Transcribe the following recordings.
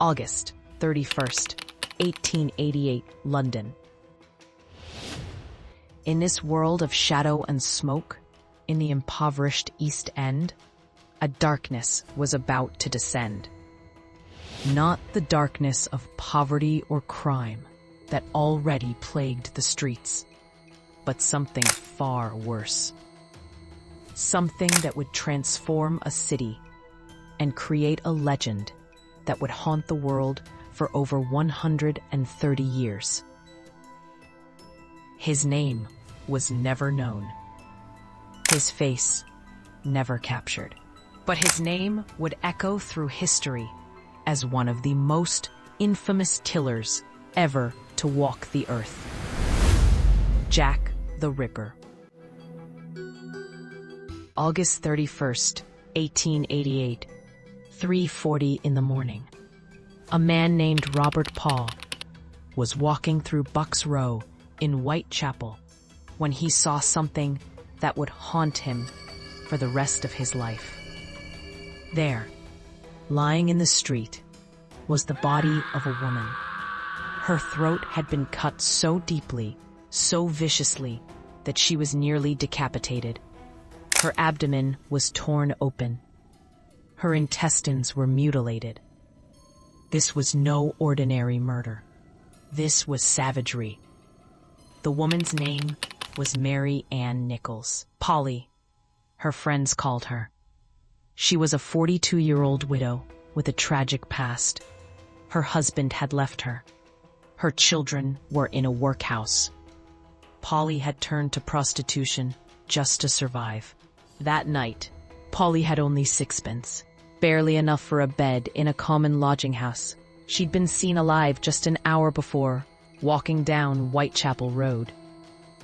August 31st, 1888, London. In this world of shadow and smoke, in the impoverished East End, a darkness was about to descend. Not the darkness of poverty or crime that already plagued the streets, but something far worse. Something that would transform a city and create a legend that would haunt the world for over 130 years. His name was never known. His face never captured. But his name would echo through history as one of the most infamous killers ever to walk the earth. Jack the Ripper. August 31st, 1888, 3:40 in the morning. A man named Robert Paul was walking through Bucks Row in Whitechapel when he saw something that would haunt him for the rest of his life. There, lying in the street, was the body of a woman. Her throat had been cut so deeply, so viciously, that she was nearly decapitated. Her abdomen was torn open. Her intestines were mutilated. This was no ordinary murder. This was savagery. The woman's name was Mary Ann Nichols. Polly, her friends called her. She was a 42-year-old widow with a tragic past. Her husband had left her. Her children were in a workhouse. Polly had turned to prostitution just to survive. That night, Polly had only sixpence, barely enough for a bed in a common lodging house. She'd been seen alive just an hour before, walking down Whitechapel Road.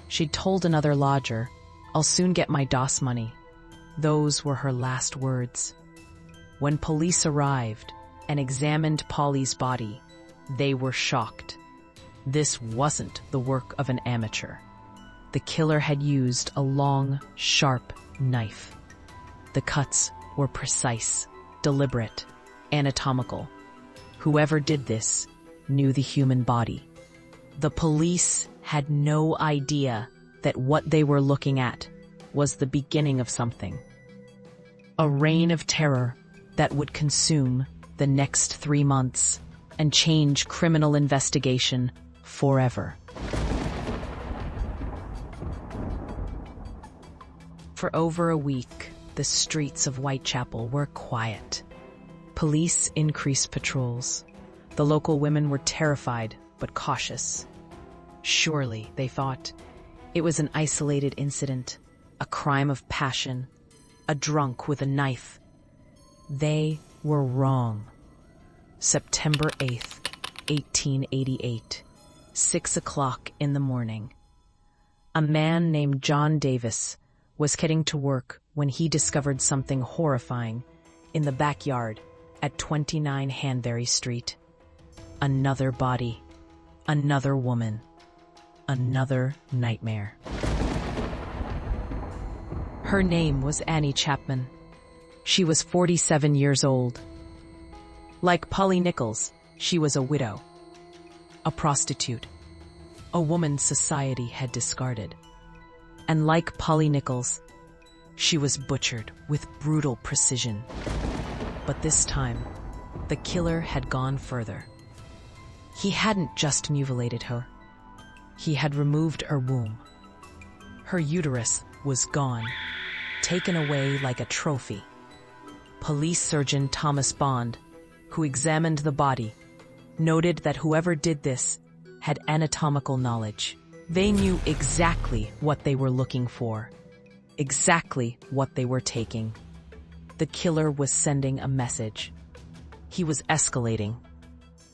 She'd told another lodger, "I'll soon get my DOS money." Those were her last words. When police arrived and examined Polly's body, they were shocked. This wasn't the work of an amateur. The killer had used a long, sharp knife. The cuts were precise, deliberate, anatomical. Whoever did this knew the human body. The police had no idea that what they were looking at was the beginning of something. A reign of terror that would consume the next 3 months and change criminal investigation forever. For over a week, the streets of Whitechapel were quiet. Police increased patrols. The local women were terrified but cautious. Surely, they thought, it was an isolated incident, a crime of passion, a drunk with a knife. They were wrong. September 8th, 1888, 6 o'clock in the morning. A man named John Davis was getting to work when he discovered something horrifying in the backyard at 29 Hanbury Street. Another body, another woman, another nightmare. Her name was Annie Chapman. She was 47 years old. Like Polly Nichols, she was a widow, a prostitute, a woman society had discarded. And like Polly Nichols, she was butchered with brutal precision. But this time, the killer had gone further. He hadn't just mutilated her. He had removed her womb. Her uterus was gone, taken away like a trophy. Police surgeon Thomas Bond, who examined the body, noted that whoever did this had anatomical knowledge. They knew exactly what they were looking for, exactly what they were taking. The killer was sending a message. He was escalating,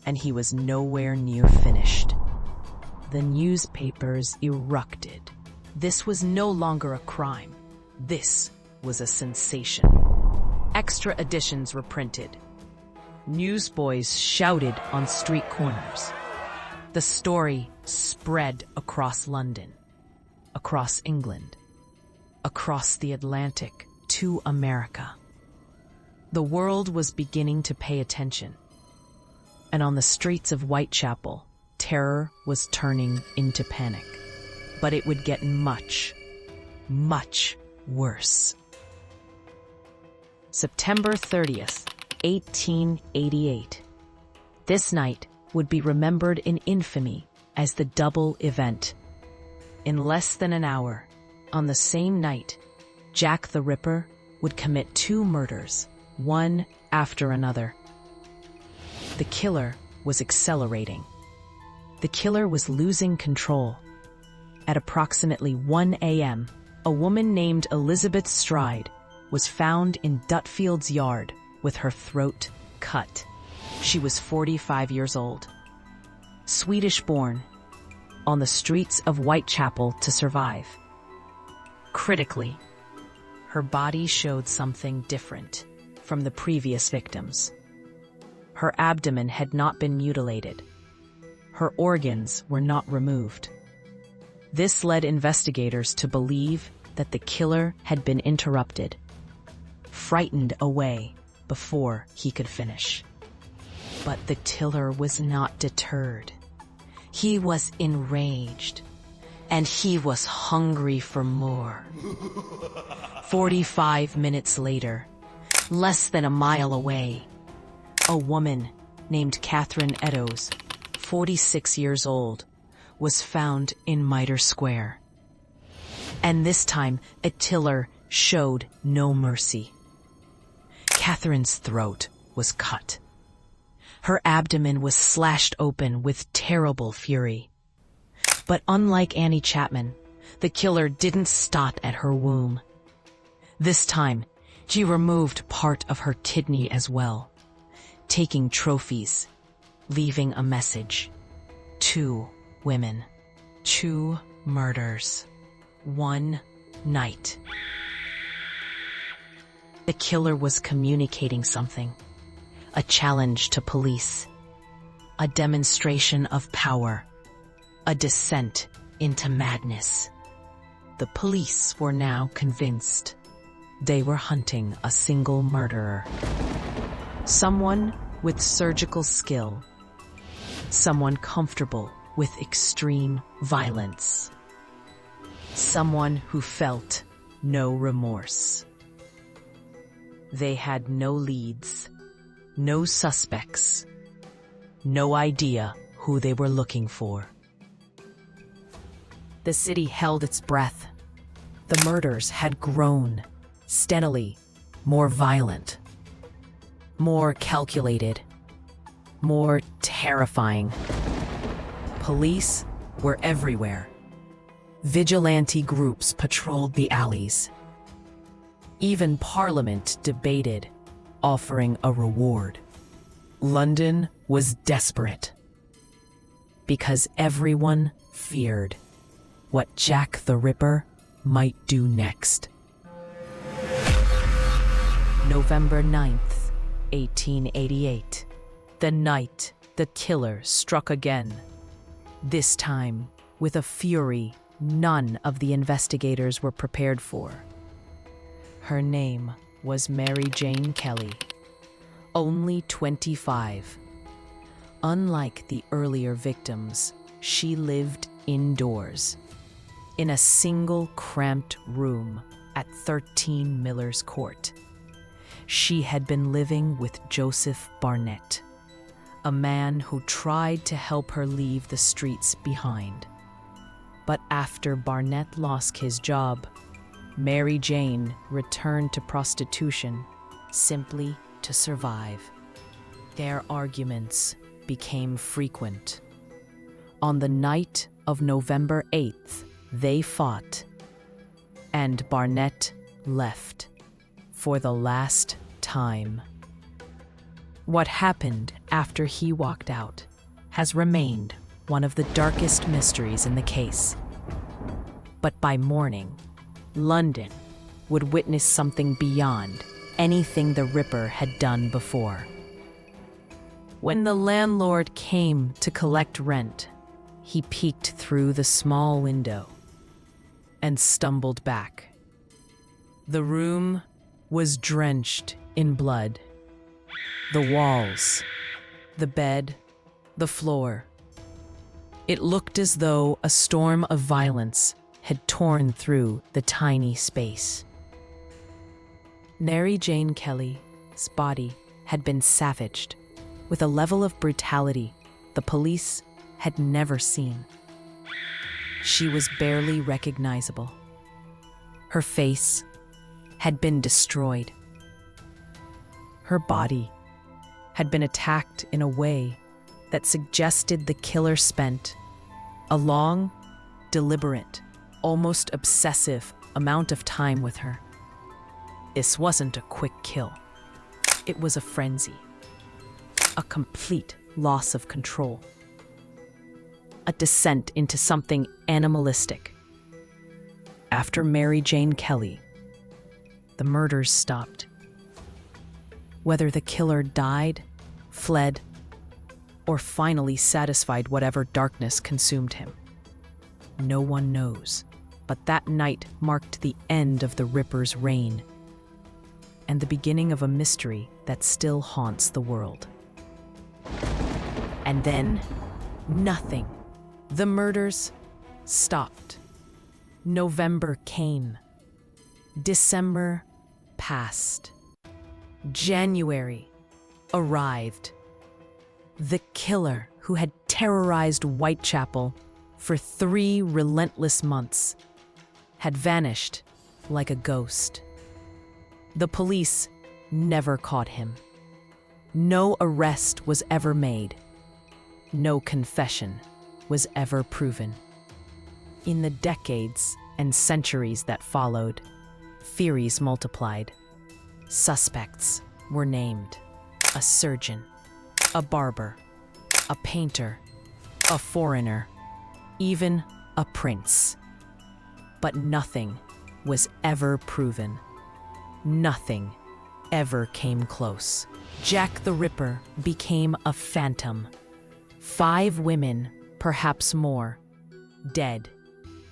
and he was nowhere near finished. The newspapers erupted. This was no longer a crime. This was a sensation. Extra editions were printed. Newsboys shouted on street corners. The story spread across London, across England, across the Atlantic to America. The world was beginning to pay attention. And on the streets of Whitechapel, terror was turning into panic. But it would get much, much worse. September 30th, 1888. This night would be remembered in infamy as the double event. In less than an hour, on the same night, Jack the Ripper would commit 2 murders, one after another. The killer was accelerating. The killer was losing control. At approximately 1 a.m., a woman named Elizabeth Stride was found in Dutfield's yard with her throat cut. She was 45 years old. Swedish-born, on the streets of Whitechapel to survive. Critically, her body showed something different from the previous victims. Her abdomen had not been mutilated. Her organs were not removed. This led investigators to believe that the killer had been interrupted, frightened away before he could finish. But the killer was not deterred. He was enraged, and he was hungry for more. 45 minutes later, less than a mile away, a woman named Catherine Eddowes, 46 years old, was found in Mitre Square. And this time, a killer showed no mercy. Catherine's throat was cut. Her abdomen was slashed open with terrible fury. But unlike Annie Chapman, the killer didn't stop at her womb. This time, he removed part of her kidney as well, taking trophies, leaving a message. 2 women, 2 murders, 1 night. The killer was communicating something. A challenge to police. A demonstration of power. A descent into madness. The police were now convinced. They were hunting a single murderer. Someone with surgical skill. Someone comfortable with extreme violence. Someone who felt no remorse. They had no leads, no suspects, no idea who they were looking for. The city held its breath. The murders had grown, steadily, more violent, more calculated, more terrifying. Police were everywhere. Vigilante groups patrolled the alleys. Even Parliament debated, offering a reward. London was desperate because everyone feared what Jack the Ripper might do next. November 9th, 1888. The night the killer struck again. This time with a fury none of the investigators were prepared for. Her name was Mary Jane Kelly, only 25. Unlike the earlier victims, she lived indoors, in a single cramped room at 13 Miller's Court. She had been living with Joseph Barnett, a man who tried to help her leave the streets behind. But after Barnett lost his job, Mary Jane returned to prostitution simply to survive. Their arguments became frequent. On the night of November 8th, they fought, and Barnett left for the last time. What happened after he walked out has remained one of the darkest mysteries in the case. But by morning, London would witness something beyond anything the Ripper had done before. When the landlord came to collect rent, he peeked through the small window and stumbled back. The room was drenched in blood. The walls, the bed, the floor. It looked as though a storm of violence had torn through the tiny space. Mary Jane Kelly's body had been savaged with a level of brutality the police had never seen. She was barely recognizable. Her face had been destroyed. Her body had been attacked in a way that suggested the killer spent a long, deliberate, almost obsessive amount of time with her. This wasn't a quick kill. It was a frenzy, a complete loss of control, a descent into something animalistic. After Mary Jane Kelly, the murders stopped. Whether the killer died, fled, or finally satisfied whatever darkness consumed him, no one knows. But that night marked the end of the Ripper's reign and the beginning of a mystery that still haunts the world. And then, nothing. The murders stopped. November came. December passed. January arrived. The killer who had terrorized Whitechapel for 3 relentless months had vanished like a ghost. The police never caught him. No arrest was ever made. No confession was ever proven. In the decades and centuries that followed, theories multiplied. Suspects were named: a surgeon, a barber, a painter, a foreigner, even a prince. But nothing was ever proven. Nothing ever came close. Jack the Ripper became a phantom. 5 women, perhaps more, dead.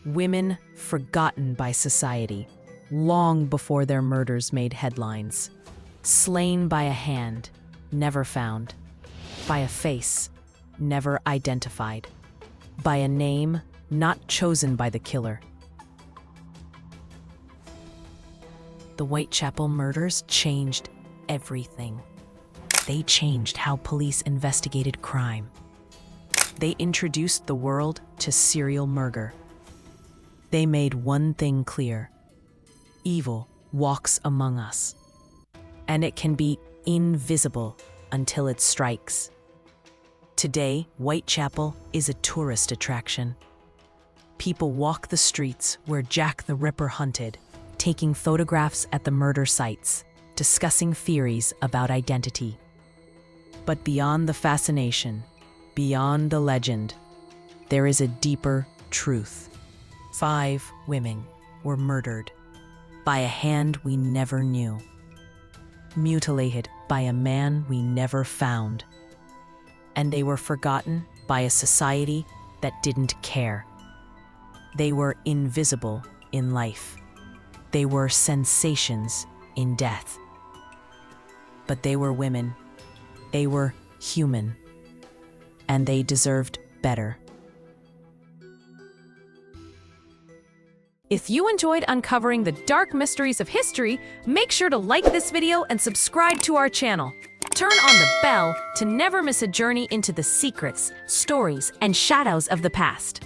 Women forgotten by society long before their murders made headlines. Slain by a hand, never found. By a face, never identified. By a name not chosen by the killer. The Whitechapel murders changed everything. They changed how police investigated crime. They introduced the world to serial murder. They made one thing clear: evil walks among us, and it can be invisible until it strikes. Today, Whitechapel is a tourist attraction. People walk the streets where Jack the Ripper hunted, taking photographs at the murder sites, discussing theories about identity. But beyond the fascination, beyond the legend, there is a deeper truth. 5 women were murdered by a hand we never knew, mutilated by a man we never found, and they were forgotten by a society that didn't care. They were invisible in life. They were sensations in death. But they were women. They were human. And they deserved better. If you enjoyed uncovering the dark mysteries of history, make sure to like this video and subscribe to our channel. Turn on the bell to never miss a journey into the secrets, stories, and shadows of the past.